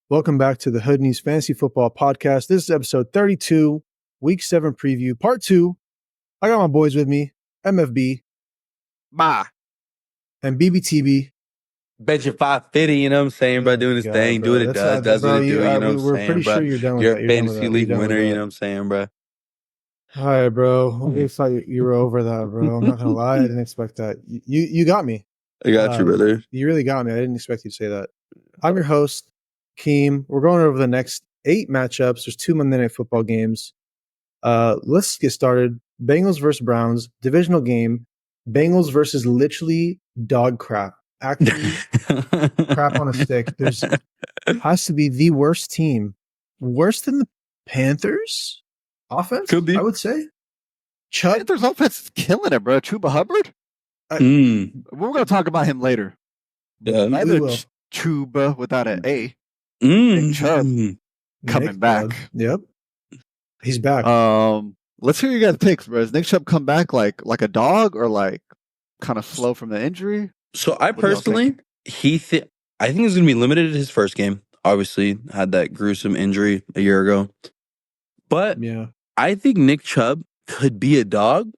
Welcome back to the Hood News Fantasy Football Podcast. This is episode 32, Week 7 preview, part 2. I got my boys with me, MFB. Bah. And BBTB. Bet you 550, you know what I'm saying, bro? Doing his thing, do what it does what it do, you know what I'm we're saying, pretty bro? sure you're done with You're that. a fantasy league winner, you know what I'm saying, bro? All right, bro. I thought you were over that, bro. I'm not going to lie. I didn't expect that. You got me. I got you, brother. You really got me. I didn't expect you to say that. I'm your host, Keem. We're going over the next 8 matchups. There's 2 Monday Night Football games. Let's get started. Bengals versus Browns, divisional game. Bengals versus literally dog crap. Actually, crap on a stick. There's has to be the worst team. Worse than the Panthers offense? Could be. I would say. Chubb? Panthers offense is killing it, bro. Chuba Hubbard? We're going to talk about him later. Yeah, neither Chuba without an A. Nick Chubb coming back. Chubb. Yep. He's back. Let's hear your guys' picks, bro. Does Nick Chubb come back like a dog or like kind of slow from the injury? So I personally, I think he's going to be limited at his first game. Obviously, had that gruesome injury a year ago. But yeah. I think Nick Chubb could be a dog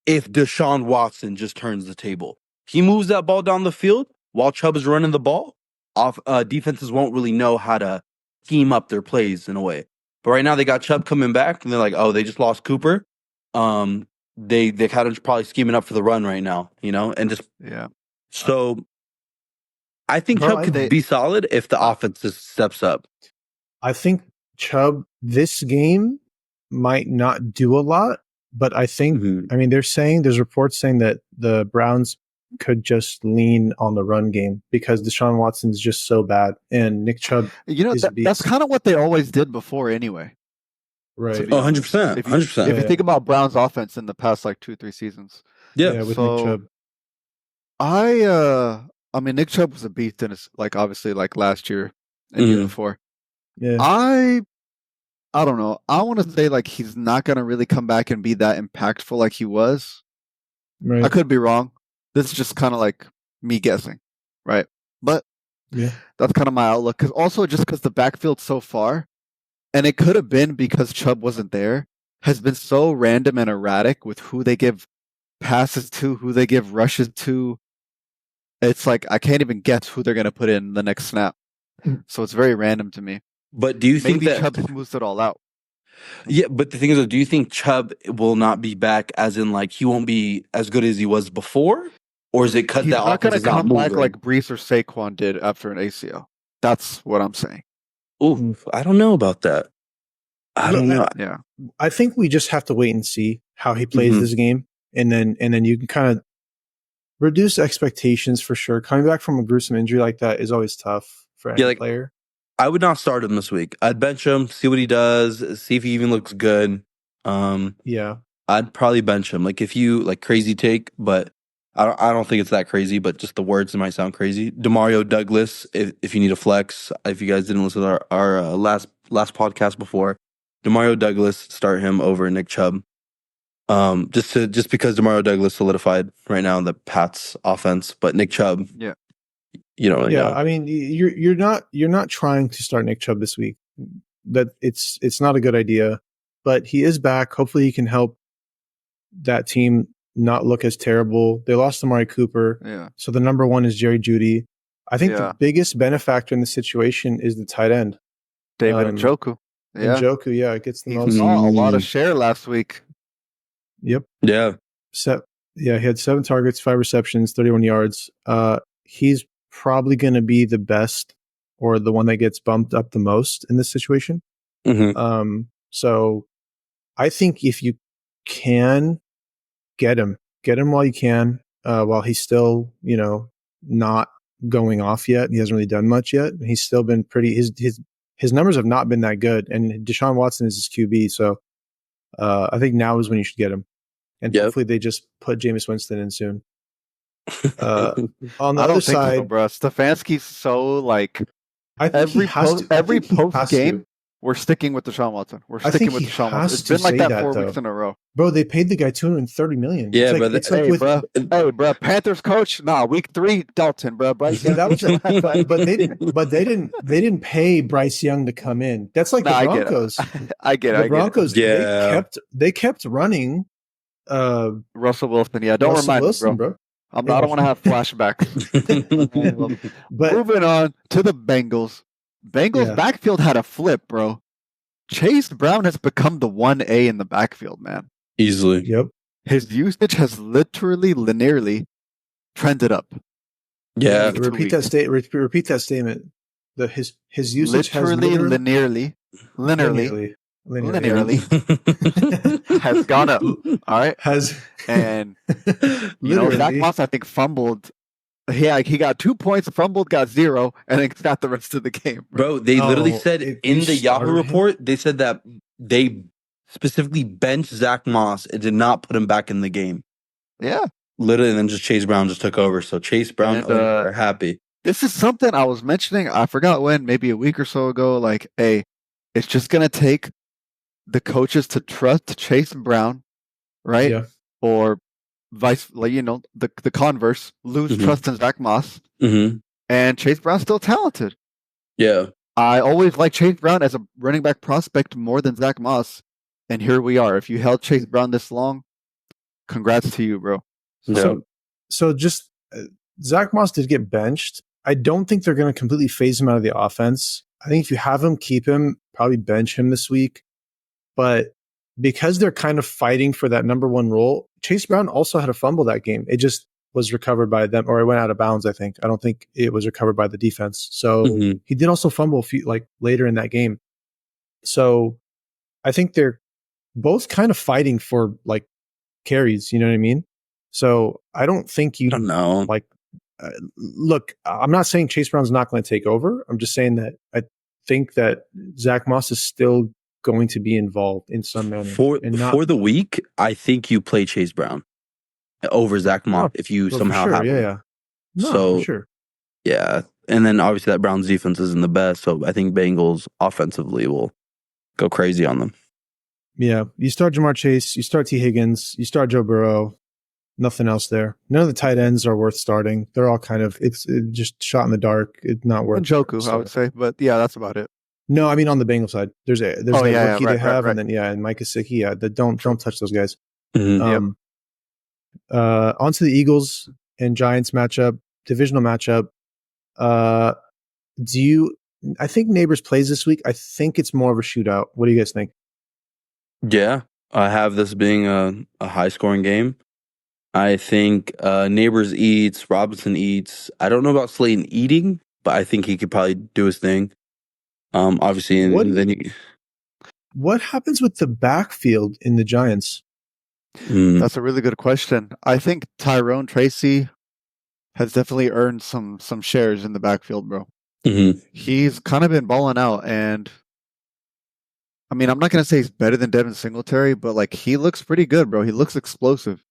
if Deshaun Watson just turns the table. He moves that ball down the field while Chubb is running the ball. Defenses won't really know how to scheme up their plays in a way. But right now they got Chubb coming back, and they're like, oh, they just lost Cooper. They kind of probably scheming up for the run right now, you know, and just So I think Chubb could be solid if the offense just steps up. I think Chubb this game might not do a lot, but I think I mean there's reports saying that the Browns could just lean on the run game because Deshaun Watson's just so bad and Nick Chubb that's kind of what they always did before anyway. Right. 100%. If you think about Browns offense in the past like 2-3 seasons. Yeah, with Nick Chubb. I mean Nick Chubb was a beast in his, like obviously like last year and year before. Yeah. I don't know. I want to say like he's not going to really come back and be that impactful like he was. Right. I could be wrong. This is just kind of like me guessing, right? But that's kind of my outlook. Because also just because the backfield so far, and it could have been because Chubb wasn't there, has been so random and erratic with who they give passes to, who they give rushes to. It's like I can't even guess who they're going to put in the next snap. So it's very random to me. But do you think that Chubb smooths it all out? Yeah, but the thing is, do you think Chubb will not be back as in like he won't be as good as he was before? Or is it cut that off? He's not going to come back like Brees or Saquon did after an ACL. That's what I'm saying. Oh, I don't know about that. I don't know. Yeah. I think we just have to wait and see how he plays this game. And then you can kind of reduce expectations for sure. Coming back from a gruesome injury like that is always tough for any player. I would not start him this week. I'd bench him, see what he does, see if he even looks good. I'd probably bench him. Like if you like crazy take, but I don't think it's that crazy, but just the words might sound crazy. Demario Douglas, if you need a flex, if you guys didn't listen to our last podcast before, Demario Douglas, start him over Nick Chubb. Just because Demario Douglas solidified right now in the Pats offense, but Nick Chubb, I mean, you're not trying to start Nick Chubb this week. That it's not a good idea, but he is back. Hopefully, he can help that team not look as terrible. They lost Amari Cooper, so the number one is Jerry Jeudy. I think the biggest benefactor in the situation is the tight end, David Njoku. Njoku, it gets the most. A lot of share last week. Yep. Yeah. He had 7 targets, 5 receptions, 31 yards. He's probably going to be the best or the one that gets bumped up the most in this situation. So I think if you can get him while you can, while he's still, not going off yet. He hasn't really done much yet. He's still been pretty, his numbers have not been that good, and Deshaun Watson is his QB. So I think now is when you should get him. And hopefully they just put Jameis Winston in soon. On the other side, bro. Stefanski's so like I think every post game, we're sticking with Deshaun Watson. We're sticking with Deshaun Watson. It's been like that 4 weeks in a row. Bro, they paid the guy $230 million. Yeah, bro. Panthers coach, week 3, Dalton, bro. Bryce Young. but they didn't pay Bryce Young to come in. That's like the Broncos. I get it. The Broncos, yeah. they kept running. Russell Wilson, yeah. Don't remind me, bro. I don't want to have flashbacks. But moving on to the Bengals. Backfield had a flip, bro. Chase Brown has become the 1A in the backfield, man. Easily. Yep. His usage has literally linearly trended up. Yeah. Repeat that statement. His usage literally, has linearly has gone up. All right. And Zach Moss, I think, fumbled. Yeah, he got 2 points, fumbled, got 0, and then got the rest of the game. Bro, they literally said in the Yahoo report, they said that they specifically benched Zach Moss and did not put him back in the game. Yeah. Literally, and then just Chase Brown just took over. So Chase Brown are happy. This is something I was mentioning, I forgot when, maybe a week or so ago, like, hey, it's just going to take the coaches to trust Chase Brown, right? Yeah. Or vice, the converse, lose trust in Zach Moss, and Chase Brown's still talented. Yeah, I always liked Chase Brown as a running back prospect more than Zach Moss, and here we are. If you held Chase Brown this long, congrats to you, bro. So just Zach Moss did get benched. I don't think they're going to completely phase him out of the offense. I think if you have him, keep him, probably bench him this week, but because they're kind of fighting for that number 1 role, Chase Brown also had a fumble that game. It just was recovered by them, or it went out of bounds, I think. I don't think it was recovered by the defense. So he did also fumble later in that game. So I think they're both kind of fighting for carries, you know what I mean? So I don't think I don't know. Look, I'm not saying Chase Brown's not going to take over. I'm just saying that I think that Zach Moss is still going to be involved in some manner. For the week, I think you play Chase Brown over Zach Moss if you somehow have him. Yeah. No, for sure. Yeah. And then obviously that Browns defense isn't the best, so I think Bengals offensively will go crazy on them. Yeah. You start Jamar Chase, you start T. Higgins, you start Joe Burrow. Nothing else there. None of the tight ends are worth starting. They're all kind of it's just shot in the dark. It's not worth. Njoku, I would say, but yeah, that's about it. No, I mean on the Bengals side, there's that rookie they have, and then and Mike Gesicki. Yeah, don't touch those guys. Mm-hmm. Onto the Eagles and Giants matchup, divisional matchup. I think Neighbors plays this week? I think it's more of a shootout. What do you guys think? Yeah, I have this being a high scoring game. I think Neighbors eats, Robinson eats. I don't know about Slayton eating, but I think he could probably do his thing. Obviously, what happens with the backfield in the Giants? That's a really good question. I think Tyrone Tracy has definitely earned some shares in the backfield, bro. He's kind of been balling out, and I mean, I'm not gonna say he's better than Devin Singletary, but he looks pretty good, bro. He looks explosive.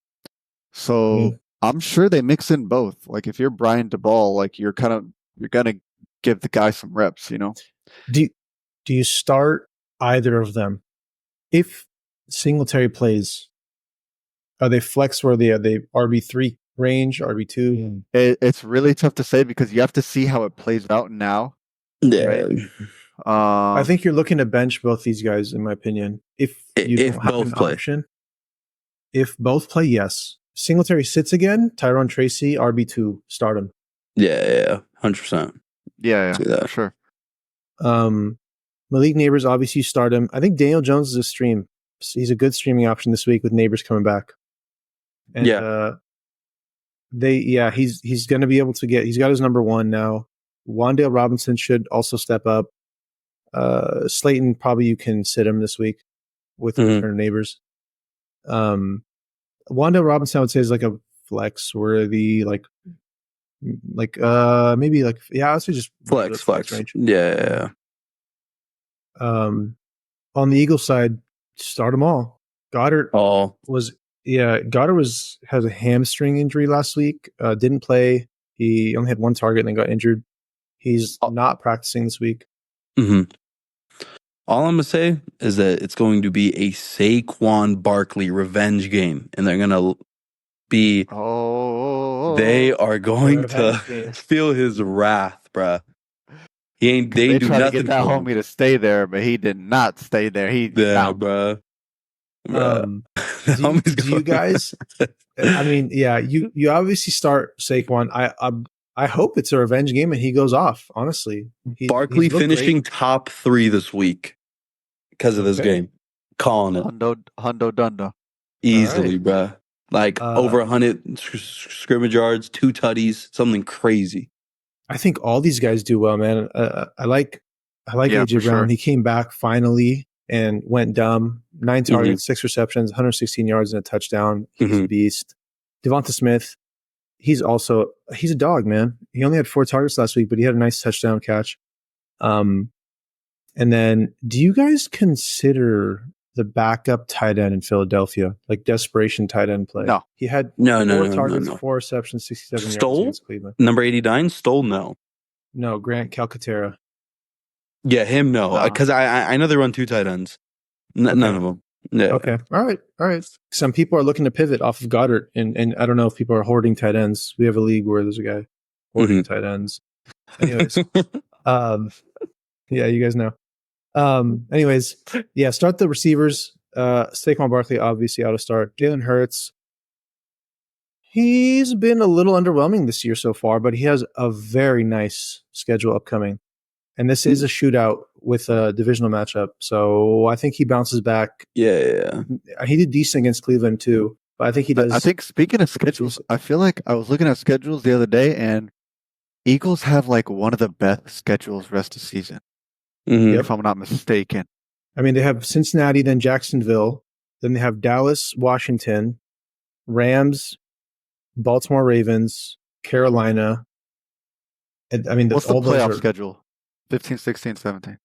So I'm sure they mix in both. If you're Brian DeBall, you're gonna give the guy some reps, you know. Do you start either of them if Singletary plays? Are they flex worthy? Are they RB3 range, RB2? It's really tough to say because you have to see how it plays out now. Yeah. Right? I think you're looking to bench both these guys, in my opinion. If don't have an option. If both play, yes. Singletary sits again. Tyrone Tracy, RB2, start him. Yeah, 100%. Yeah, for sure. Malik Neighbors, obviously, start him. I think Daniel Jones is a stream. He's a good streaming option this week with Neighbors coming back. And, he's going to be able to he's got his number 1 now. Wan'Dale Robinson should also step up. Slayton, probably you can sit him this week with return Neighbors. Wan'Dale Robinson, I would say, is a flex worthy, maybe I would say just flex range. Yeah. On the Eagles side, start them all. Goddard has a hamstring injury last week. Didn't play. He only had 1 target and then got injured. He's not practicing this week. All I'm gonna say is that it's going to be a Saquon Barkley revenge game, and they're gonna be. They are going to feel his wrath, bruh. They do tried nothing to get that for him. homie to stay there, but he did not stay there. Bruh. Do you guys? I mean, yeah, you obviously start Saquon. I hope it's a revenge game and he goes off. Honestly, Barkley finishing top 3 this week because of this game. Calling it Hundo Dundo easily, bruh. Like over 100 scrimmage yards, 2 tutties, something crazy. I think all these guys do well, man. I like AJ Brown. Sure. He came back finally and went dumb. 9 targets, 6 receptions, 116 yards and a touchdown. He's a beast. Devonta Smith, he's a dog, man. He only had 4 targets last week, but he had a nice touchdown catch. And then do you guys consider the backup tight end in Philadelphia, like desperation tight end play? No. He had 4 targets, 4 receptions, 67 yards against Cleveland. Number 89, Stoll, no. No, Grant Calcaterra. Yeah, him, no. Because I know they run 2 tight ends. None of them. Yeah. Okay. All right. Some people are looking to pivot off of Goddard, and I don't know if people are hoarding tight ends. We have a league where there's a guy hoarding tight ends. Anyways, yeah, you guys know. Anyways, yeah, start the receivers. Saquon Barkley, obviously, out to start. Jalen Hurts, he's been a little underwhelming this year so far, but he has a very nice schedule upcoming. And this is a shootout with a divisional matchup. So I think he bounces back. Yeah. He did decent against Cleveland too, but I think he does. I think speaking of schedules, I feel like I was looking at schedules the other day and Eagles have like one of the best schedules rest of the season. If I'm not mistaken. I mean, they have Cincinnati, then Jacksonville, then they have Dallas, Washington, Rams, Baltimore Ravens, Carolina. I mean, what's the playoff schedule? 15, 16, 17.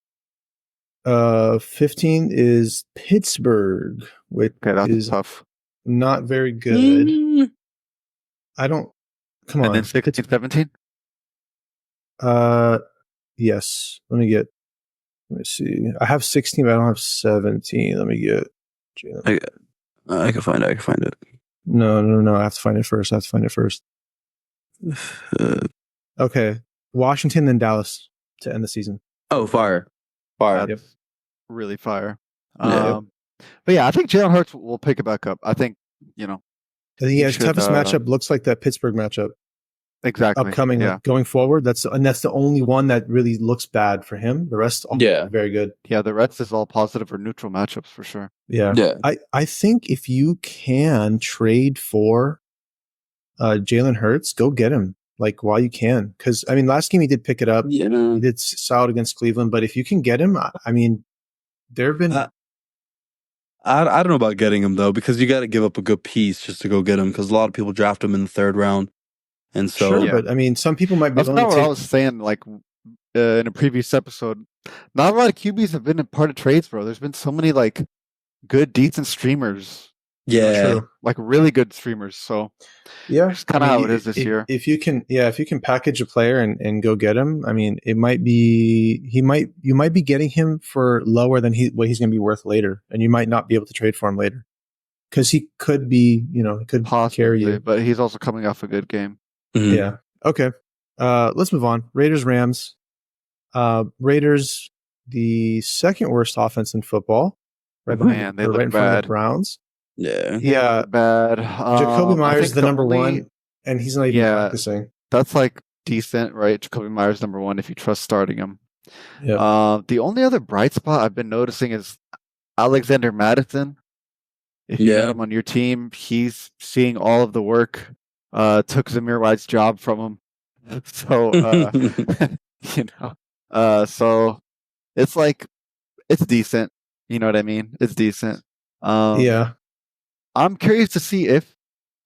15 is Pittsburgh, which is tough. Not very good. I don't. Come on. And then 16, 17? Yes. Let me see. I have 16, but I don't have 17. Let me get. I can find it. No. I have to find it first. Okay. Washington, then Dallas to end the season. Oh, fire. Yep. Really fire. But yeah, I think Jalen Hurts will pick it back up. I think, I think his toughest matchup looks like that Pittsburgh matchup. Exactly. Upcoming, going forward. That's the only one that really looks bad for him. The rest, all very good. Yeah, the rest is all positive or neutral matchups for sure. Yeah. I think if you can trade for Jalen Hurts, go get him while you can. Because I mean, last game he did pick it up. Yeah. He did solid against Cleveland. But if you can get him, I mean, there have been. I don't know about getting him though, because you got to give up a good piece just to go get him. Because a lot of people draft him in the 3rd round. And so, but I mean, some people might be. That's not what I was saying. In a previous episode, not a lot of QBs have been a part of trades, bro. There's been so many good, decent streamers. Yeah, really good streamers. So it's kind of how it is this year. If you can package a player and go get him, I mean, you might be getting him for lower than what he's going to be worth later, and you might not be able to trade for him later because he could be, he could possibly carry you. But he's also coming off a good game. Mm-hmm. Yeah. Okay. Let's move on. Raiders, Rams. Raiders, the 2nd worst offense in football. Right behind, they look in front of the Browns. Yeah. Bad. Jacoby Myers, the number 1, and he's not even practicing. That's decent, right? Jacoby Myers, number 1, if you trust starting him. Yep. The only other bright spot I've been noticing is Alexander Mattison. If you have him on your team, he's seeing all of the work. Took Zamir White's job from him. So, so it's it's decent. You know what I mean? It's decent. I'm curious to see if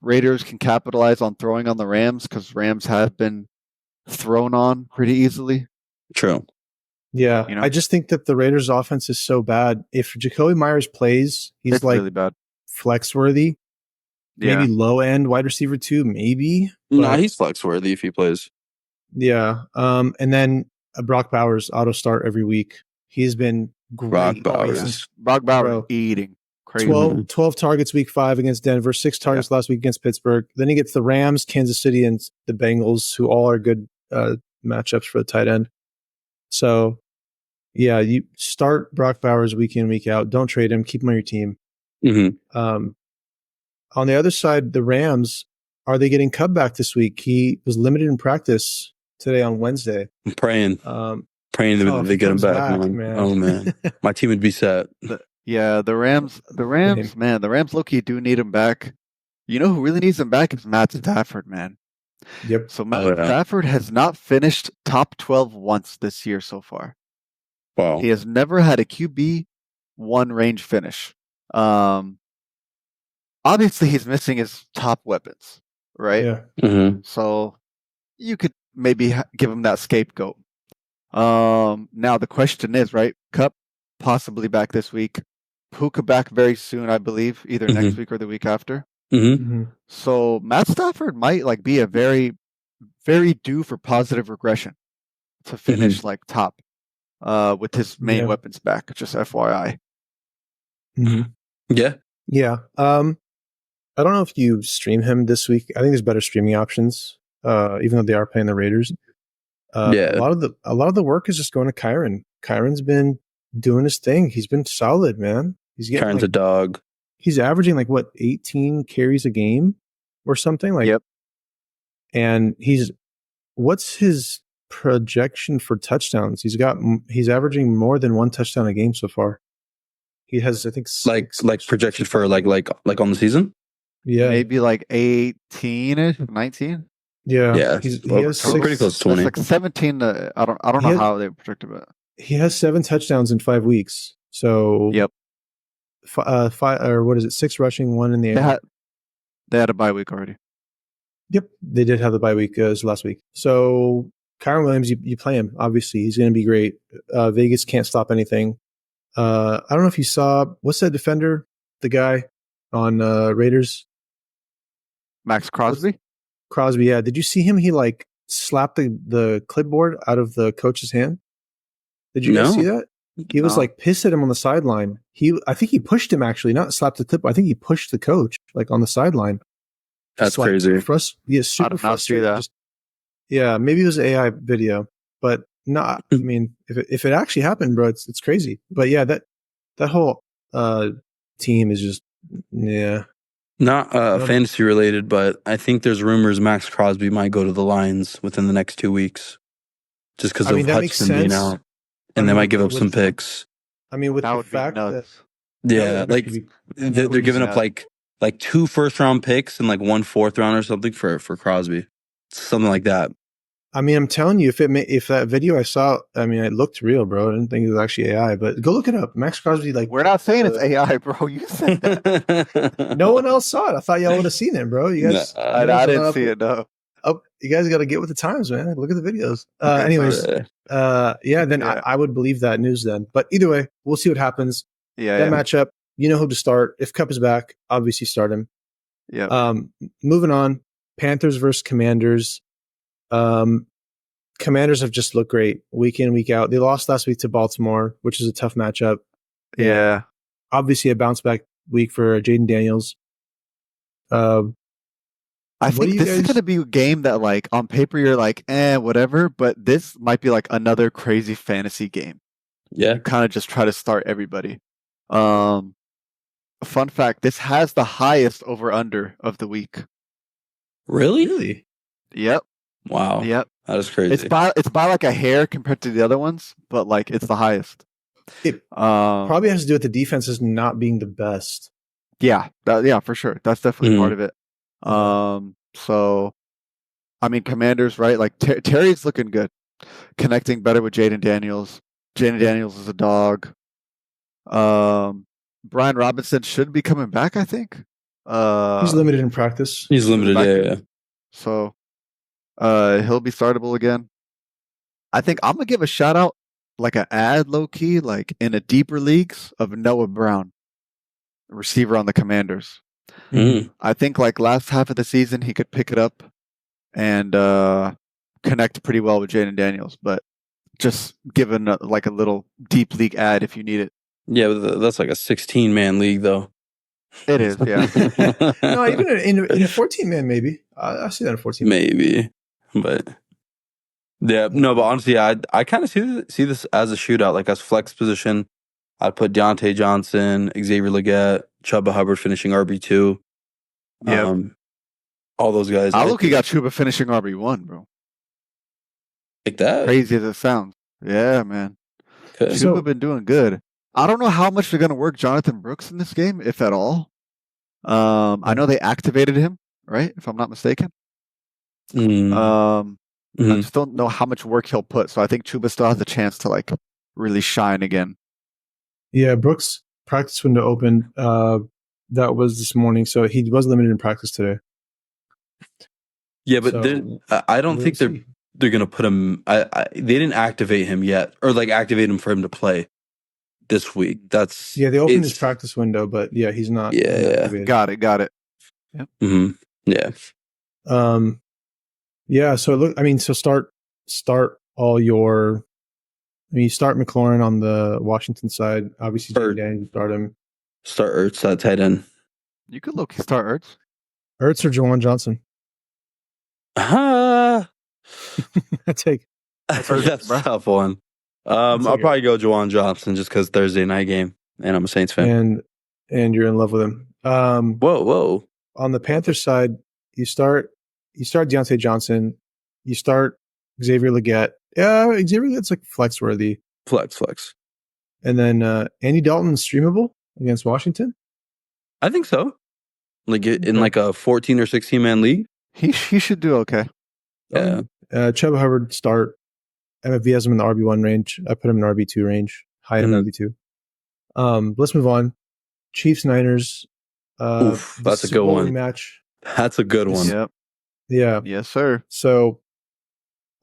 Raiders can capitalize on throwing on the Rams, because Rams have been thrown on pretty easily. True. Yeah. I just think that the Raiders offense is so bad. If Jacoby Myers plays, he's really bad. Flex worthy. Maybe low end wide receiver 2, maybe. No, he's flex worthy if he plays. Yeah. And then Brock Bowers auto start every week. He's been Brock Bowers. Brock Bowers eating. Crazy. 12 targets week 5 against Denver, 6 targets last week against Pittsburgh. Then he gets the Rams, Kansas City, and the Bengals, who all are good matchups for the tight end. So, yeah, you start Brock Bowers week in, week out. Don't trade him. Keep him on your team. Mm-hmm. On the other side, the Rams, are they getting Cup back this week? He was limited in practice today on Wednesday. I'm praying. Praying that they get him back, man. Oh, man. My team would be set. The Rams, man, the Rams low-key do need him back. You know who really needs him back is Matt Stafford, man. Yep. So Matt Stafford has not finished top 12 once this year so far. Wow. He has never had a QB1 range finish. Obviously, he's missing his top weapons, right? Yeah. Mm-hmm. So you could maybe give him that scapegoat. Now the question is, right? Cup possibly back this week. Puka back very soon, I believe, either next week or the week after. Mm-hmm. So Matt Stafford might be a very, very due for positive regression to finish top with his main weapons back. Just FYI. Yeah. I don't know if you stream him this week. I think there's better streaming options, even though they are playing the Raiders. A lot of the work is just going to Kyron. Kyron's been doing his thing. He's been solid, man. Kyron's a dog. He's averaging 18 carries a game or something Yep. And what's his projection for touchdowns? He's averaging more than 1 touchdown a game so far. He has, I think, projection for like on the season. Yeah, maybe 18ish, 19. Yeah. He has pretty close to 20. It's 17. I don't know how they projected it. He has 7 touchdowns in 5 weeks. So yep. 6 rushing, 1 in the air. They had a bye week already. Yep, they did have the bye week last week. So Kyron Williams, you play him. Obviously, he's going to be great. Vegas can't stop anything. I don't know if you saw, what's that defender? The guy on Raiders? Max Crosby? Crosby, yeah. Did you see him? He slapped the clipboard out of the coach's hand. Did you guys see that? He was pissed at him on the sideline. I think he pushed him actually, not slapped the clipboard. I think he pushed the coach on the sideline. That's crazy. Super frustrating. Maybe it was an AI video, but not. I mean, if it actually happened, bro, it's crazy. But yeah, that whole team is just not fantasy related, but I think there's rumors Max Crosby might go to the Lions within the next 2 weeks, just because of Hudson being out, and they might give up some picks. I mean, with the fact that they're giving up like 2 first-round picks and 1 fourth-round or something for Crosby, something like that. I mean, I'm telling you, if that video I saw, I mean, it looked real, bro. I didn't think it was actually AI, but go look it up. Max Crosby, we're not saying it's AI, bro. You said that. No one else saw it. I thought y'all would have seen it, bro. You guys, I didn't see it. No. Oh, you guys got to get with the times, man. Look at the videos. Anyways, then I would believe that news then. But either way, we'll see what happens. That matchup, you know who to start. If Cup is back, obviously start him. Yeah. Moving on, Panthers versus Commanders. Commanders have just looked great week in, week out. They lost last week to Baltimore, which is a tough matchup. Yeah. Obviously a bounce back week for Jaden Daniels. I think this is going to be a game that on paper you're whatever, but this might be another crazy fantasy game. Yeah. You kind of just try to start everybody. Fun fact, this has the highest over-under of the week. Really? Yep. Wow. Yep. That is crazy. It's by a hair compared to the other ones, but it's the highest. It probably has to do with the defenses not being the best. Yeah. For sure. That's definitely part of it. So, I mean, Commanders, right? Terry's looking good, connecting better with Jaden Daniels. Jaden Daniels is a dog. Brian Robinson should be coming back, I think. He's limited in practice. He's limited, yeah. So, he'll be startable again. I think I'm gonna give a shout out, an ad low key, in a deeper leagues of Noah Brown, receiver on the Commanders. I think last half of the season he could pick it up and connect pretty well with Jaden Daniels, but just given like a little deep league ad if you need it. Yeah, but that's like a 16-man league, though. It is, yeah. No, even in a 14-man, maybe. I see that in a 14-man. Maybe, but yeah, no. But honestly, I kind of see this as a shootout, like as flex position. I'd put Deontay Johnson, Xavier Legette, Chuba Hubbard finishing RB2. Yeah, all those guys. I look, he got Chuba finishing RB1, bro. Like that? Crazy as it sounds. Yeah, man. Okay. Chuba been doing good. I don't know how much they're going to work Jonathan Brooks in this game, if at all. I know they activated him, right? If I'm not mistaken. I just don't know how much work he'll put. So I think Chuba still has a chance to like really shine again. Yeah, Brooks' practice window opened. That was this morning, so he was limited in practice today. Yeah, but I don't think they're gonna put him. They didn't activate him yet, or like activate him for him to play this week. They opened his practice window, but yeah, he's not. Yeah, got it. Yep. Mm-hmm. Yeah. Yeah. So start all your. You start McLaurin on the Washington side. Obviously, Daniel, start him. Start Ertz at tight end. You could look start Ertz. Ertz or Juwan Johnson. That's a tough one. I'll probably go Juwan Johnson just because Thursday night game, and I'm a Saints fan. And you're in love with him. Whoa! On the Panthers side, you start Deontay Johnson. You start Xavier Legette. Yeah, Xavier Legette's like flex worthy. Flex. And then Andy Dalton streamable against Washington. I think so. Like in like a 14 or 16 man league, he should do okay. Yeah. Chuba Hubbard start. MFV has him in the RB1 range. I put him in the RB2 range. High in RB2. Let's move on. Chiefs Niners. That's a good one. Match. That's a good one. Yep. Yeah. Yes, sir. So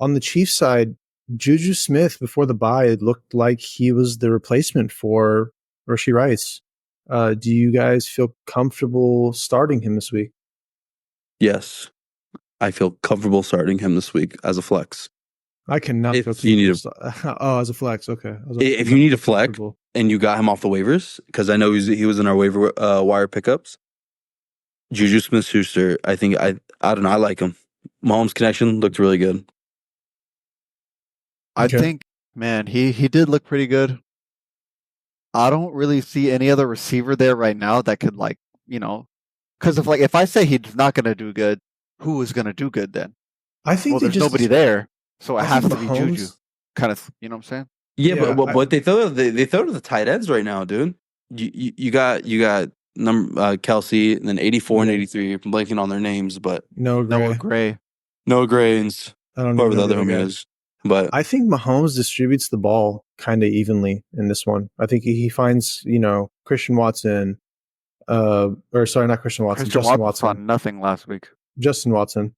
on the Chiefs side, Juju Smith before the bye, it looked like he was the replacement for Rashee Rice. Do you guys feel comfortable starting him this week? Yes, I feel comfortable starting him this week as a flex. I cannot. If you need as a flex, okay. If you need a flex and you got him off the waivers, because I know he was in our waiver wire pickups. Juju Smith-Schuster, I think I don't know. I like him. Mahomes connection looked really good. I think, man, he did look pretty good. I don't really see any other receiver there right now that could because if I say he's not going to do good, who is going to do good then? I think there's nobody there, so it has to be Juju. Kind of, you know what I'm saying? Yeah, but they throw to the tight ends right now, dude. You got number Kelsey and then 84 and 83. I'm blanking on their names, but Noah Gray, and I don't know whoever the other one is. But I think Mahomes distributes the ball kind of evenly in this one. I think he finds, Christian Watson, not Christian Watson, Justin Watson. On nothing last week. Justin Watson.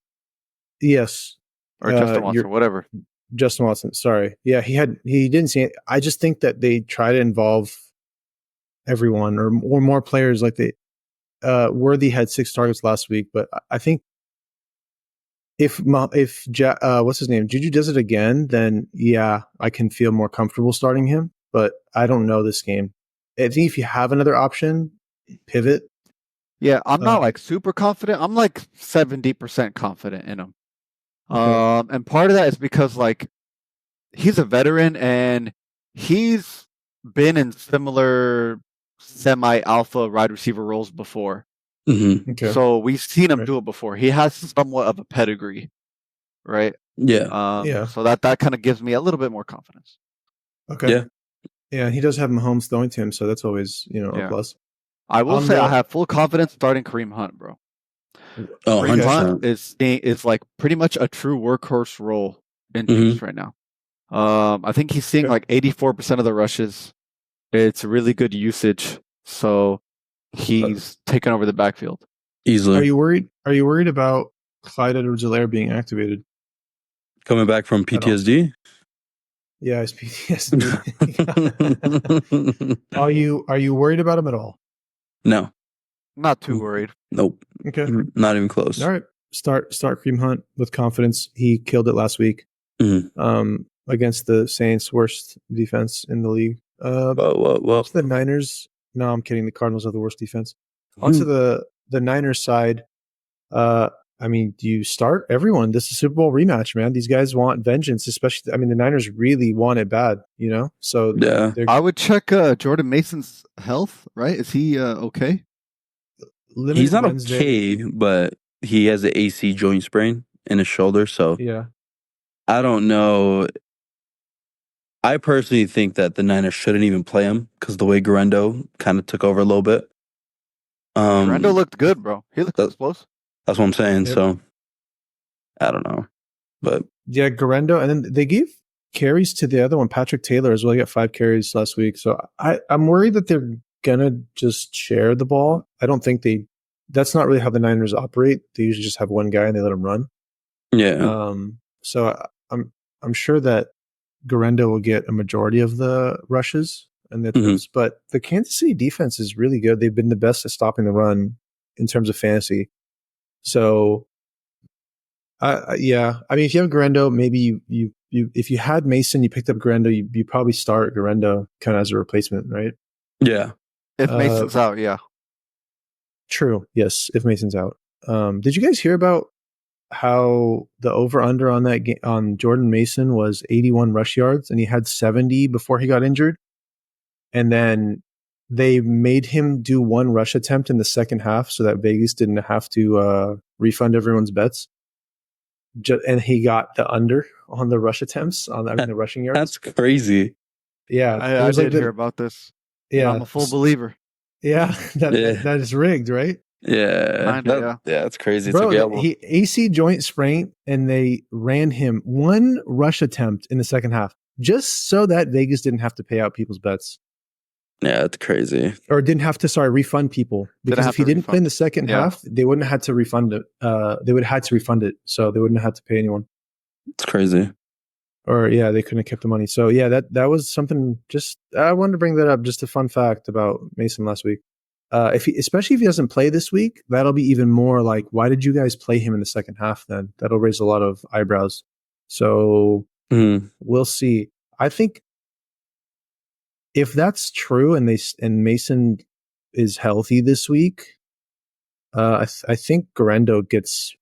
Yes. Or Justin Watson, whatever. Justin Watson, sorry. Yeah, he didn't see it. I just think that they try to involve everyone or more players. Like Worthy had 6 targets last week, but I think if what's his name, Juju does it again, then yeah, I can feel more comfortable starting him. But I don't know this game. I think if you have another option, pivot. Yeah, I'm not like super confident. I'm like 70% confident in him. Okay. And part of that is because like he's a veteran and he's been in similar semi-alpha wide receiver roles before. Mm-hmm. Okay. So we've seen him do it before. He has somewhat of a pedigree, right? Yeah. So that kind of gives me a little bit more confidence. Okay. Yeah, he does have Mahomes throwing to him, so that's always a plus. I will say I have full confidence starting Kareem Hunt, bro. Oh, Kareem Hunt is like pretty much a true workhorse role in Chiefs right now. I think he's seeing like 84% of the rushes. It's really good usage, so he's taken over the backfield easily. Are you worried about Clyde Edwards-Helaire being activated? Coming back from PTSD? Yeah, it's PTSD. Are you worried about him at all? No. Not too worried. Nope. Okay. Not even close. All right. Start Kareem Hunt with confidence. He killed it last week. Mm-hmm. against the Saints, worst defense in the league. Whoa. The Niners. No, I'm kidding. The Cardinals have the worst defense. Onto the Niners side. I mean, do you start everyone? This is a Super Bowl rematch, man. These guys want vengeance, especially. I mean, the Niners really want it bad, you know. So yeah, I would check Jordan Mason's health. Right? Is he okay? He's not okay, but he has an AC joint sprain in his shoulder. So yeah, I don't know. I personally think that the Niners shouldn't even play him because the way Guerrero kind of took over a little bit. Guerrero looked good, bro. He looked explosive. That's what I'm saying. Yep. So I don't know, but yeah, Guerrero, and then they gave carries to the other one, Patrick Taylor as well. He got 5 carries last week. So I'm worried that they're gonna just share the ball. I don't think that's not really how the Niners operate. They usually just have one guy and they let him run. Yeah. So I'm sure that Guerrero will get a majority of the rushes and the attempts, but the Kansas City defense is really good. They've been the best at stopping the run in terms of fantasy. So, yeah, I mean, if you have Guerrero, maybe you if you had Mason, you picked up Guerrero, you probably start Guerrero kind of as a replacement, right? Yeah. If Mason's out, yeah. True. Yes, if Mason's out. Did you guys hear about how the over-under on that game on Jordan Mason was 81 rush yards, and he had 70 before he got injured? And then they made him do one rush attempt in the second half so that Vegas didn't have to refund everyone's bets. And he got the under on the rush attempts, the rushing yards. That's crazy. Yeah. I did hear about this. Yeah. I'm a full believer. Yeah. That is rigged, right? Yeah. That's crazy. Bro, he AC joint sprain, and they ran him one rush attempt in the second half just so that Vegas didn't have to pay out people's bets. Yeah, that's crazy. Or didn't have to, refund people. Because if he didn't play in the second half, they wouldn't have had to refund it. They would have had to refund it, so they wouldn't have had to pay anyone. It's crazy. Or, yeah, they couldn't have kept the money. So, yeah, that was something I wanted to bring that up, just a fun fact about Mason last week. Especially if he doesn't play this week, that'll be even more like, why did you guys play him in the second half then? That'll raise a lot of eyebrows. So we'll see. I think if that's true and Mason is healthy this week, I think Guerrero gets,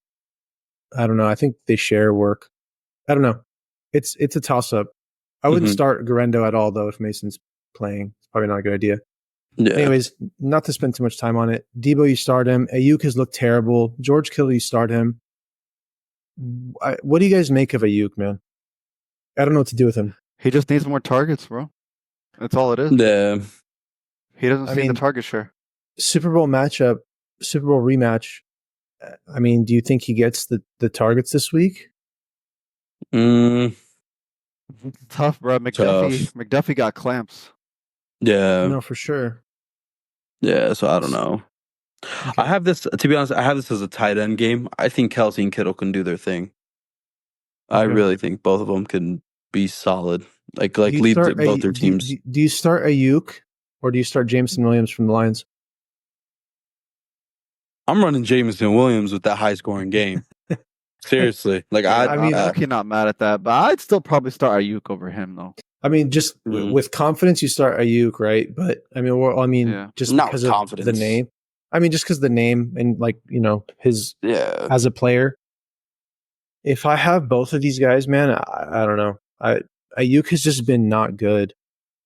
I don't know, I think they share work. I don't know. It's a toss-up. I wouldn't start Guerrero at all, though, if Mason's playing. It's probably not a good idea. Yeah. Anyways, not to spend too much time on it. Debo, you start him. Ayuk has looked terrible. George Kittle, you start him. What do you guys make of Ayuk, man? I don't know what to do with him. He just needs more targets, bro. That's all it is. Yeah. He doesn't see the target share. Super Bowl rematch. I mean, do you think he gets the targets this week? Tough, bro. McDuffie got clamps. Yeah. No, for sure. Yeah, so I don't know. Okay. I have this, to be honest, as a tight end game. I think Kelsey and Kittle can do their thing. Okay. I really think both of them can be solid. Like lead both their teams. Do you start Ayuk or do you start Jameson Williams from the Lions? I'm running Jameson Williams with that high scoring game. Seriously. I'm not mad at that, but I'd still probably start Ayuk over him, though. I mean, just with confidence, you start Ayuk, right? But just not because of the name. I mean, just because the name and his as a player. If I have both of these guys, man, I don't know. Ayuk has just been not good,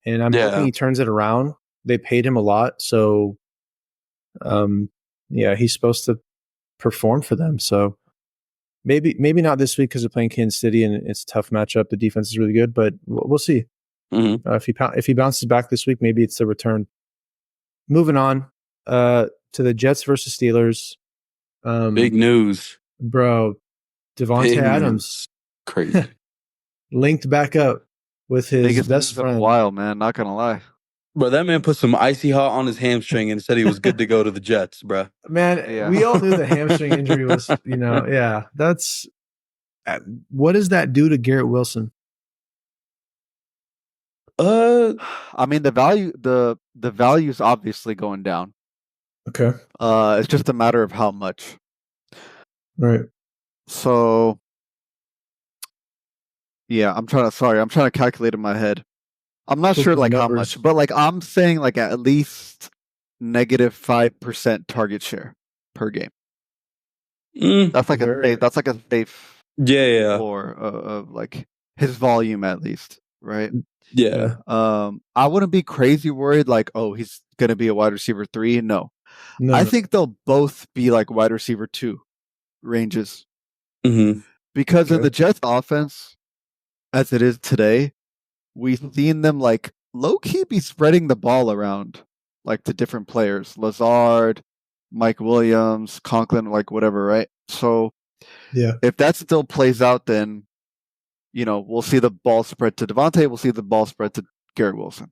and I'm hoping he turns it around. They paid him a lot, so he's supposed to perform for them. So maybe not this week because they're playing Kansas City and it's a tough matchup. The defense is really good, but we'll see. If he bounces back this week, maybe it's the return. Moving on to the Jets versus Steelers. Big news, bro. Davante Adams, crazy, linked back up with his best friend. A while, man. Not gonna lie, bro. That man put some icy hot on his hamstring and said he was good to go to the Jets, bro. Man, we all knew the hamstring injury was, that's. What does that do to Garrett Wilson? I mean the value is obviously going down. Okay. It's just a matter of how much. Right. So Yeah, I'm trying to calculate in my head. I'm not sure like how much, but like I'm saying like at least -5% target share per game. That's like a safe floor of like his volume at least, right? Yeah. I wouldn't be crazy worried like, oh, he's gonna be a wide receiver 3. No. I think they'll both be like wide receiver 2 ranges. Because in the Jets offense, as it is today, we've seen them like low key be spreading the ball around like to different players. Lazard, Mike Williams, Conklin, like whatever, right? So if that still plays out, then we'll see the ball spread to Davante, we'll see the ball spread to Garrett Wilson.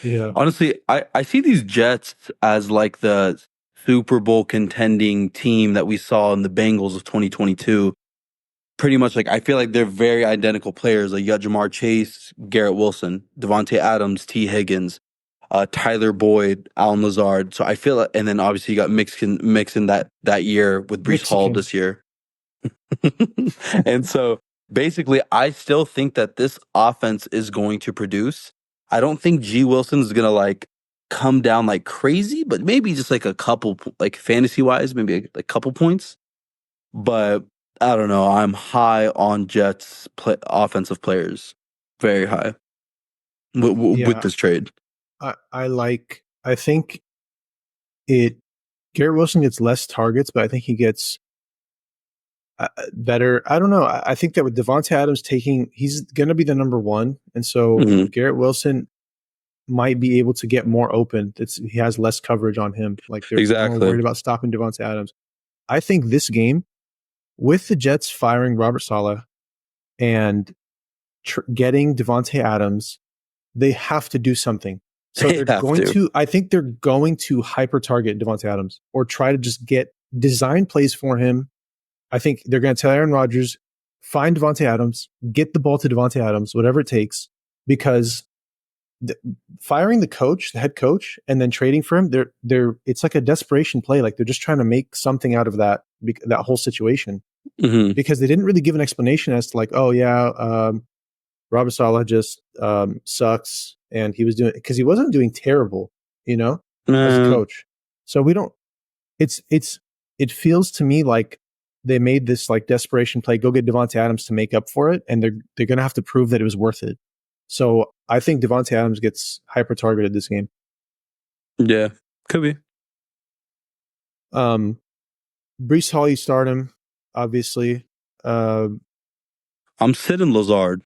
Yeah. Honestly, I see these Jets as like the Super Bowl contending team that we saw in the Bengals of 2022. Pretty much like I feel like they're very identical players. Like you got Jamar Chase, Garrett Wilson, Davante Adams, T. Higgins, Tyler Boyd, Allen Lazard. So I feel like, and then obviously you got mixing that year with Breece Hall this year. And so basically I still think that this offense is going to produce. I don't think G. Wilson is going to like come down like crazy, but maybe just like a couple, like fantasy wise, maybe a couple points. But I don't know. I'm high on Jets offensive players, very high with this trade. I think Garrett Wilson gets less targets, but I think he gets better. I don't know. I think that with Davante Adams he's going to be the number 1. And so Garrett Wilson might be able to get more open. He has less coverage on him. Like they're more worried about stopping Davante Adams. I think this game, with the Jets firing Robert Saleh and getting Davante Adams, they have to do something. So I think they're going to hyper target Davante Adams or try to just get design plays for him. I think they're going to tell Aaron Rodgers, find Davante Adams, get the ball to Davante Adams, whatever it takes, because firing the head coach, and then trading for him, it's like a desperation play. Like they're just trying to make something out of that whole situation, because they didn't really give an explanation as to like, oh yeah, Robert Saleh just sucks, and he wasn't doing terrible, as a coach. So we don't. It feels to me like they made this like desperation play, go get Davante Adams to make up for it, and they're going to have to prove that it was worth it. So I think Davante Adams gets hyper targeted this game. Yeah, could be. Breece Hall, you start him, obviously. I'm sitting Lazard.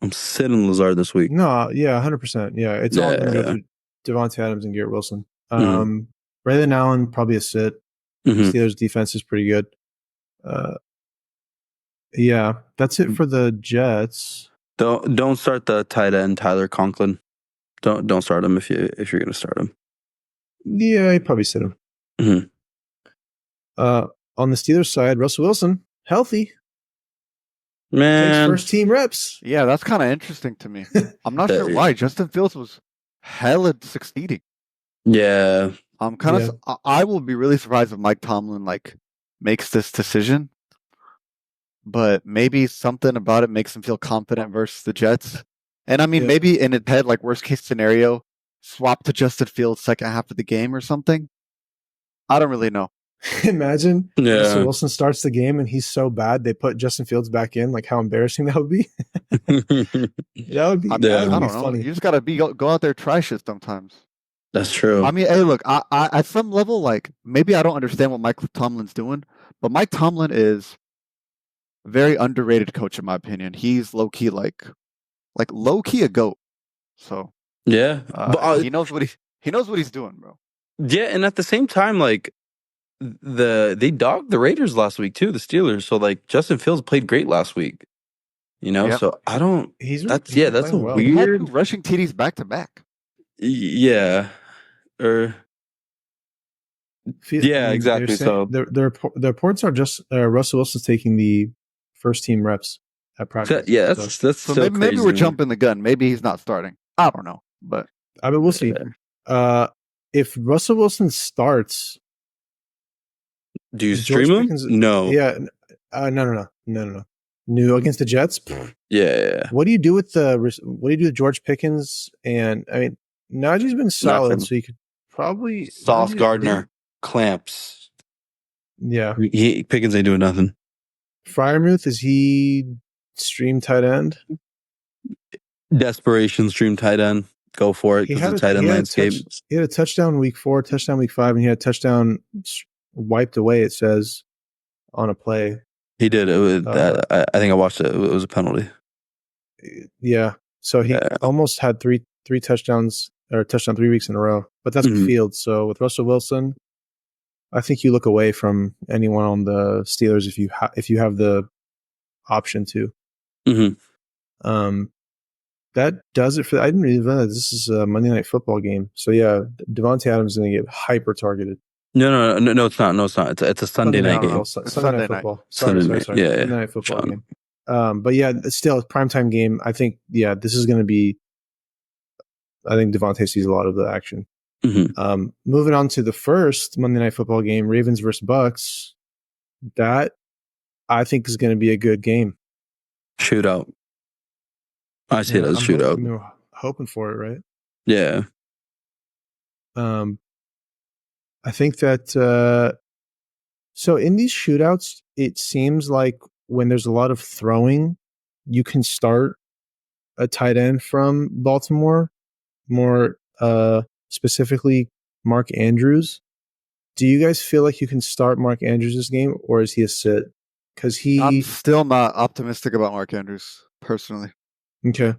This week. No, yeah, 100%. Yeah, it's all going to go through Davante Adams and Garrett Wilson. Braylon Allen, probably a sit. Steelers defense is pretty good. Yeah, that's it for the Jets. Don't start the tight end Tyler Conklin. Don't start him if you're going to start him. Yeah, I'd probably sit him. On the Steelers side, Russell Wilson, healthy. Man, takes first team reps. Yeah, that's kind of interesting to me. I'm not sure why. Justin Fields was hella succeeding. Yeah. I will be really surprised if Mike Tomlin like makes this decision. But maybe something about it makes him feel confident versus the Jets. And I mean, maybe in his head, like worst case scenario, swap to Justin Fields second half of the game or something. I don't really know. Imagine Russell Wilson starts the game and he's so bad they put Justin Fields back in. Like how embarrassing that would be. That would be. I don't know. Funny. You just gotta go out there, try shit sometimes. That's true. I mean, hey, look, I at some level, like maybe I don't understand what Mike Tomlin's doing, but Mike Tomlin is a very underrated coach in my opinion. He's low key like low key a GOAT. So yeah, but he knows what he's doing, bro. Yeah, and at the same time, like they dogged the Raiders last week too, the Steelers. So like Justin Fields played great last week. So I don't. That's a weird. He had 2 rushing TDs back to back. Yeah, exactly. So the reports are just Russell Wilson's taking the first team reps at practice. That's so maybe we're jumping the gun. Maybe he's not starting. I don't know, but I mean we'll see. If Russell Wilson starts, do you stream him? No. Yeah. No. New against the Jets. Yeah. What do you do with George Pickens? And I mean, Najee's been solid, Nothing. so you could probably Sauce Gardner clamps. Yeah, Pickens ain't doing nothing. Freiermuth, is he stream tight end? Desperation stream tight end. Go for it because the tight end landscape. He had a touchdown week 4, touchdown week 5, and he had a touchdown wiped away. It says on a play. He did. It was, I think I watched it. It was a penalty. Yeah. So he almost had three touchdowns or touchdown 3 weeks in a row, but that's the field. So with Russell Wilson, I think you look away from anyone on the Steelers if you have the option to. That does it for. I didn't really know that this is a Monday Night Football game. So yeah, Davante Adams is going to get hyper targeted. No, it's not. No, it's not. It's a Sunday night game. Sunday Night Football. Sorry. Yeah, Sunday Night Football game. But yeah, it's still a primetime game. I think this is going to be. I think Davante sees a lot of the action. Moving on to the first Monday Night Football game, Ravens versus Bucks. That I think is going to be a good game. Shootout. I see it as shootout. I'm hoping for it, right? Yeah. I think that so in these shootouts, it seems like when there's a lot of throwing, you can start a tight end from Baltimore, more specifically Mark Andrews. Do you guys feel like you can start Mark Andrews this game, or is he a sit? Because I'm still not optimistic about Mark Andrews personally. Okay.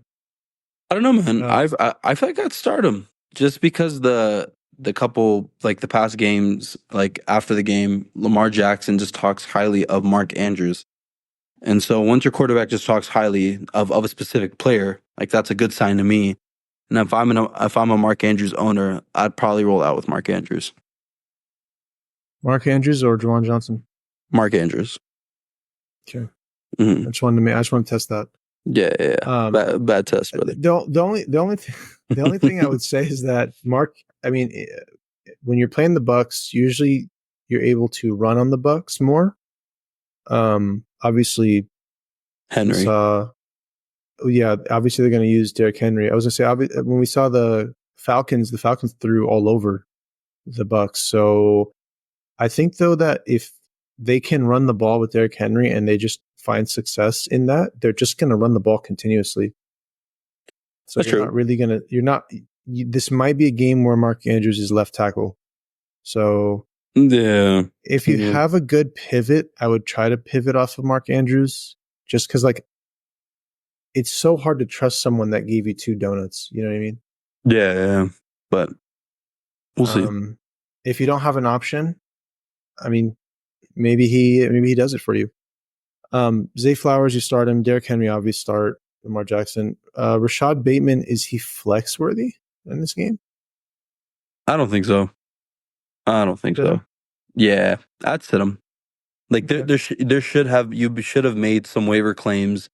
I don't know, man. I feel like I'd start him just because the couple, like the past games, like after the game, Lamar Jackson just talks highly of Mark Andrews. And so once your quarterback just talks highly of a specific player, like that's a good sign to me. And if I'm a Mark Andrews owner, I'd probably roll out with Mark Andrews. Mark Andrews or Juwan Johnson? Mark Andrews. Okay. I just wanted to test that. Yeah. Bad test, brother. The only thing I would say is that Mark. I mean, when you're playing the Bucks, usually you're able to run on the Bucks more. Obviously, Henry. Obviously they're going to use Derrick Henry. I was going to say when we saw the Falcons threw all over the Bucks. So I think though that if they can run the ball with Derrick Henry and they just find success in that, they're just going to run the ball continuously. So That's you're true. not really going to, this might be a game where Mark Andrews is left tackle. So if you have a good pivot, I would try to pivot off of Mark Andrews just because like it's so hard to trust someone that gave you 2 donuts. You know what I mean? Yeah. But we'll see. If you don't have an option, I mean, maybe he does it for you. Zay Flowers, you start him. Derrick Henry, obviously start. Lamar Jackson. Rashad Bateman, is he flex worthy in this game? I don't think so. Yeah, I'd sit him. Like you should have made some waiver claims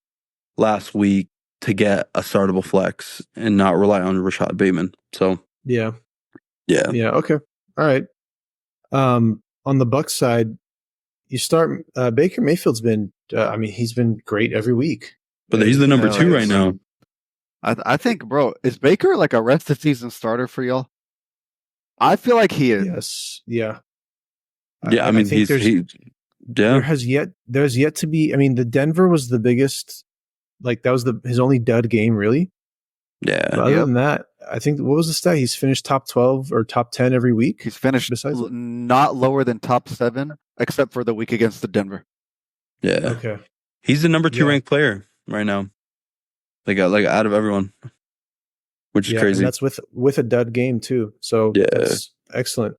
last week to get a startable flex and not rely on Rashad Bateman. So yeah. Okay, all right. On the Bucs side, you start Baker Mayfield's been. He's been great every week. But he's the number 2 right now. I think, bro, is Baker like a rest of season starter for y'all? I feel like he is. Yes. Yeah. Yeah. I think there's yet to be. I mean, the Denver was the biggest. Like that was his only dud game, really. Yeah. But other than that, I think what was the stat? He's finished top 12 or top 10 every week. He's finished not lower than top 7, except for the week against the Denver. Yeah. Okay. He's the number 2 ranked player right now. Like out of everyone, which is crazy. And that's with a dud game too. So that's excellent.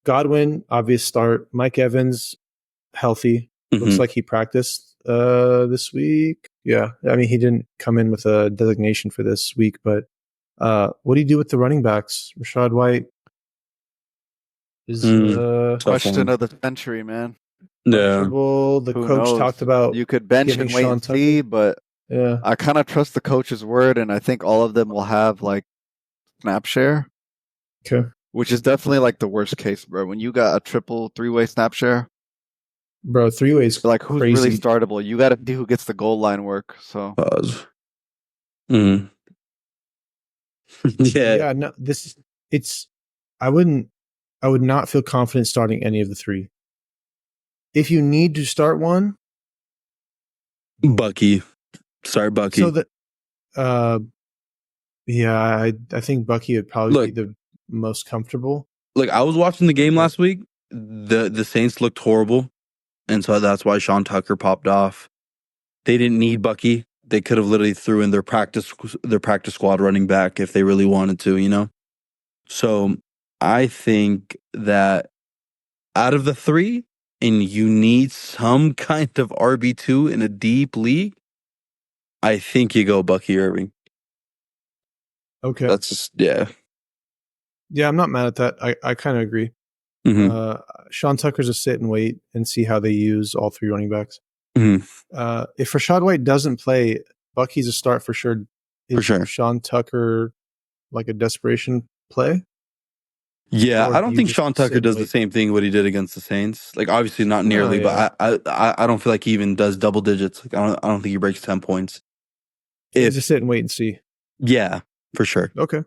Godwin, obvious start. Mike Evans, healthy. Looks like he practiced this week. Yeah. I mean, he didn't come in with a designation for this week, but what do you do with the running backs? Rachaad White is question of the century, man. Yeah. The coach talked about you could bench and wait and see, but I kind of trust the coach's word, and I think all of them will have like snap share. Okay. Which is definitely like the worst case, bro. When you got a triple 3-way snap share, Bro, three-way's like who's crazy. really startable. You got to see who gets the goal line work. So pause. Mm. Yeah, no, I would not feel confident starting any of the three. If you need to start one, Bucky. Start Bucky. So that, yeah, I think Bucky would probably be the most comfortable. Look, I was watching the game last week. The Saints looked horrible, and so that's why Sean Tucker popped off. They didn't need Bucky. They could have literally threw in their practice squad running back if they really wanted to, you know? So I think that out of the three, and you need some kind of RB2 in a deep league, I think you go Bucky Irving. Okay. That's just, yeah. Yeah, I'm not mad at that. I kind of agree. Mm-hmm. Sean Tucker's a sit and wait and see how they use all three running backs. Mm-hmm. If Rachaad White doesn't play, Bucky's a start for sure. For sure. Sean Tucker like a desperation play? Yeah, I don't think Sean Tucker does the same thing what he did against the Saints. Like, obviously not nearly, but I don't feel like he even does double digits. Like, I don't think he breaks 10 points. He's a sit and wait and see. Yeah, for sure. Okay.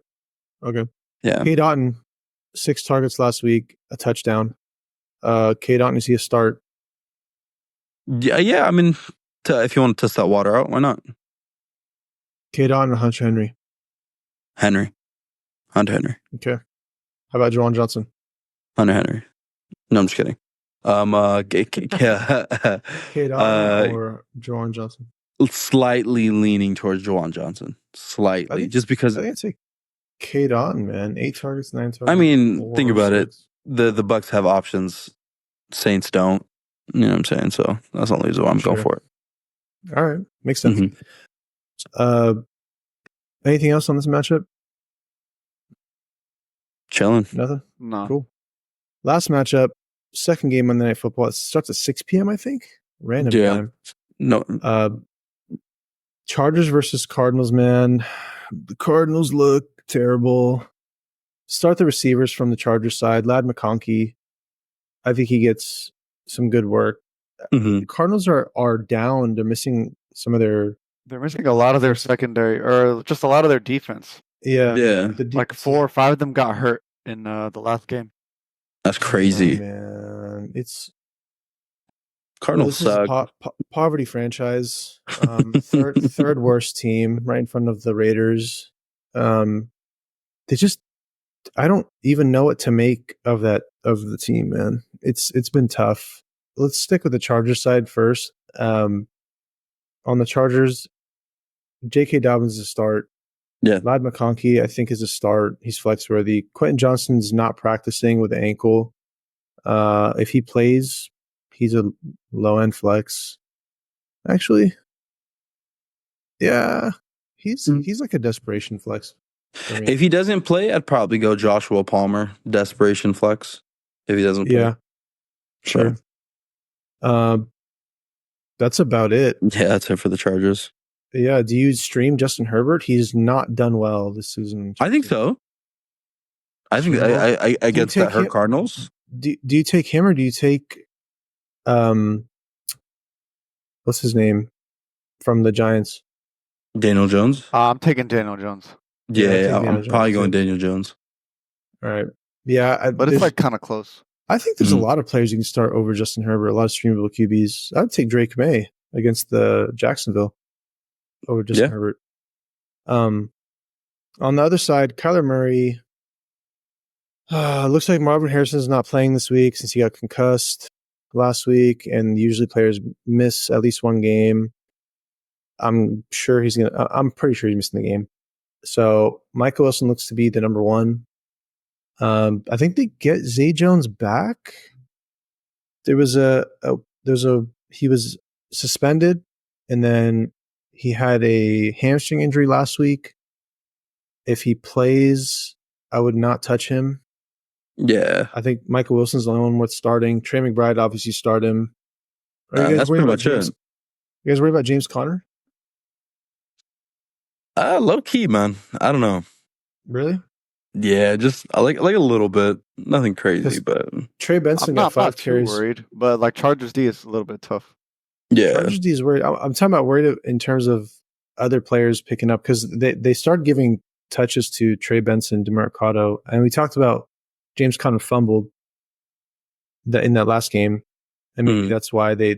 Yeah. Cade Otton, 6 targets last week, a touchdown. Cade Otton, is he a start? Yeah. I mean, if you want to test that water out, why not? Cade Otton or Hunter Henry? Hunter Henry. Okay. How about Juwan Johnson? Hunter Henry. No, I'm just kidding. Cade Otton or Juwan Johnson? Slightly leaning towards Juwan Johnson. Slightly. Just because I think I'd say Cade Otton, man. 8 targets, 9 targets. I mean, think about it. The Bucks have options. Saints don't. You know what I'm saying? So that's the only reason why I'm going for it. All right. Makes sense. Mm-hmm. Anything else on this matchup? Chilling. Nothing? No. Cool. Last matchup, second game Monday Night Football. It starts at 6 p.m., I think. Random time. No. Chargers versus Cardinals, man. The Cardinals look terrible. Start the receivers from the Chargers side. Ladd McConkey. I think he gets some good work. Mm-hmm. The Cardinals are down. They're missing some of their... They're missing a lot of their secondary, or just a lot of their defense. Yeah. Like 4 or 5 of them got hurt in the last game. That's crazy. Oh, man. It's... Cardinals suck. Is a poverty franchise. Third worst team, right in front of the Raiders. They just... I don't even know what to make of the team, man. It's been tough. Let's stick with the Chargers side first. On the Chargers, J.K. Dobbins is a start. Yeah. Ladd McConkey, I think, is a start. He's flex worthy. Quentin Johnston's not practicing with the ankle. If he plays, he's a low end flex. Actually, yeah, he's like a desperation flex. If he doesn't play, I'd probably go Joshua Palmer, desperation flex. If he doesn't play. Yeah. Sure. That's about it. Yeah, that's it for the Chargers. Yeah. Do you stream Justin Herbert? He's not done well this season. I think so. I think I against the hurt Cardinals. Do you take him or do you take what's his name from the Giants? Daniel Jones. I'm taking Daniel Jones. Yeah, I'm probably going Daniel Jones. All right. Yeah, but it's like kind of close. I think there's a lot of players you can start over Justin Herbert. A lot of streamable QBs. I'd take Drake May against the Jacksonville over Justin Herbert. On the other side, Kyler Murray. Looks like Marvin Harrison's not playing this week since he got concussed last week, and usually players miss at least one game. I'm pretty sure he's missing the game. So Michael Wilson looks to be the number one. I think they get Zay Jones back. He was suspended, and then he had a hamstring injury last week. If he plays, I would not touch him. Yeah. I think Michael Wilson's the only one worth starting. Trey McBride, obviously, start him. That's pretty much it. You guys worried about James Conner? Low key, man. I don't know. Really? Yeah, just I like a little bit. Nothing crazy, but Trey Benson got 5 carries. Too worried, but like Chargers D is a little bit tough. Yeah, Chargers D is worried. I'm talking about worried in terms of other players picking up because they started giving touches to Trey Benson, DeMercado, and we talked about James Conner fumbled in that last game, and maybe that's why they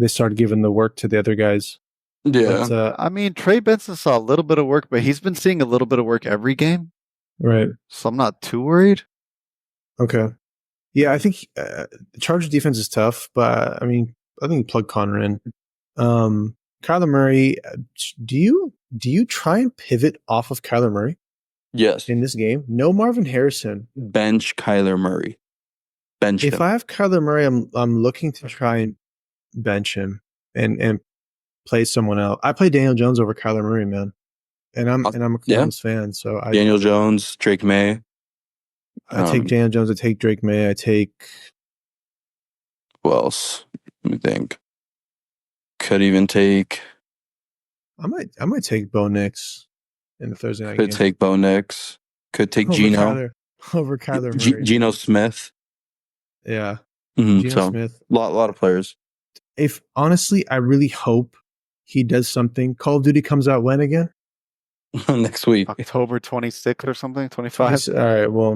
started giving the work to the other guys. Yeah, but, I mean, Trey Benson saw a little bit of work, but he's been seeing a little bit of work every game, right? So I'm not too worried. Okay, yeah, I think the Chargers defense is tough, but I mean, I think you plug Conner in. Kyler Murray, do you try and pivot off of Kyler Murray? Yes. In this game, no Marvin Harrison. Bench Kyler Murray. Bench if him. I have Kyler Murray, I'm looking to try and bench him and play someone else. I play Daniel Jones over Kyler Murray, man, and I'm a Columbus fan, so Daniel Jones, Drake May. I take Daniel Jones. I take Drake May. I take who else? Let me think. Could even take. I might take Bo Nix in the Thursday night game. Could take Bo Nix. Could take Geno. Over Kyler Murray. Geno Smith. Yeah. Geno Smith. A lot of players. If honestly, I really hope he does something. Call of Duty comes out when again? Next week. October 26th or something, 25. All right, well,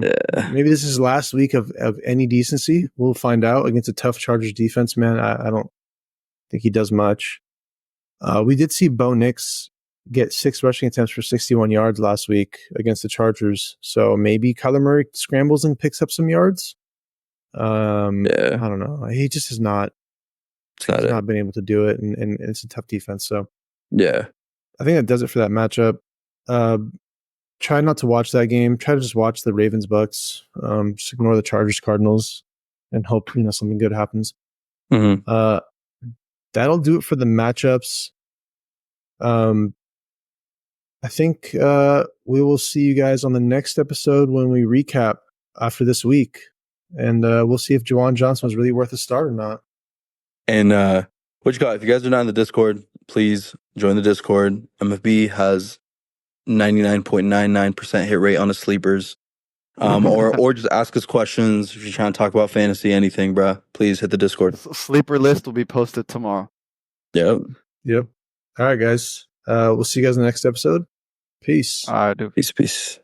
maybe this is last week of any decency. We'll find out against a tough Chargers defense, man. I don't think he does much. We did see Bo Nix get 6 rushing attempts for 61 yards last week against the Chargers. So maybe Kyler Murray scrambles and picks up some yards. I don't know. He just has not been able to do it, and it's a tough defense. So yeah, I think that does it for that matchup. Try not to watch that game. Try to just watch the Ravens Bucks. Just ignore the Chargers Cardinals, and hope something good happens. Mm-hmm. That'll do it for the matchups. I think we will see you guys on the next episode when we recap after this week, and we'll see if Juwan Johnson was really worth a start or not. And what you got? If you guys are not in the Discord, please join the Discord. MFB has 99.99% hit rate on his sleepers. Or just ask us questions if you're trying to talk about fantasy, anything, bro. Please hit the Discord. Sleeper list will be posted tomorrow. Yep. All right, guys. We'll see you guys in the next episode. Peace. All right, dude. Peace.